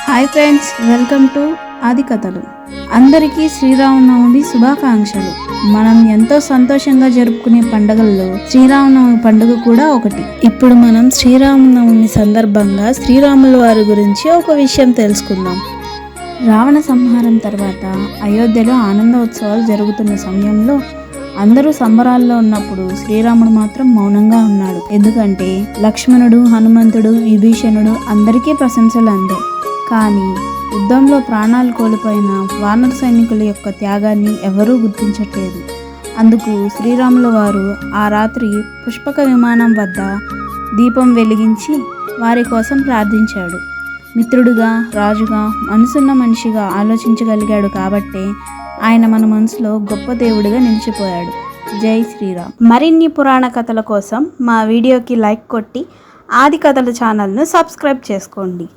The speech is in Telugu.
హాయ్ ఫ్రెండ్స్, వెల్కమ్ టు ఆది కథలు. అందరికీ శ్రీరామనవమి శుభాకాంక్షలు. మనం ఎంతో సంతోషంగా జరుపుకునే పండుగల్లో శ్రీరామనవమి పండుగ కూడా ఒకటి. ఇప్పుడు మనం శ్రీరామనవమి సందర్భంగా శ్రీరాముల వారి గురించి ఒక విషయం తెలుసుకుందాం. రావణ సంహారం తర్వాత అయోధ్యలో ఆనంద ఉత్సవాలు జరుగుతున్న సమయంలో అందరూ సంబరాల్లో ఉన్నప్పుడు శ్రీరాముడు మాత్రం మౌనంగా ఉన్నాడు. ఎందుకంటే లక్ష్మణుడు, హనుమంతుడు, విభీషణుడు అందరికీ ప్రశంసలు అందాయి. కానీ యుద్ధంలో ప్రాణాలు కోల్పోయిన వానర సైనికుల యొక్క త్యాగాన్ని ఎవరూ గుర్తించట్లేదు. అందుకు శ్రీరాముల వారు ఆ రాత్రి పుష్పక విమానం వద్ద దీపం వెలిగించి వారి కోసం ప్రార్థించాడు. మిత్రుడుగా, రాజుగా, మనసున్న మనిషిగా ఆలోచించగలిగాడు కాబట్టే ఆయన మన మనసులో గొప్ప దేవుడిగా నిలిచిపోయాడు. జై శ్రీరామ్. మరిన్ని పురాణ కథల కోసం మా వీడియోకి లైక్ కొట్టి ఆది కథల ఛానల్ను సబ్స్క్రైబ్ చేసుకోండి.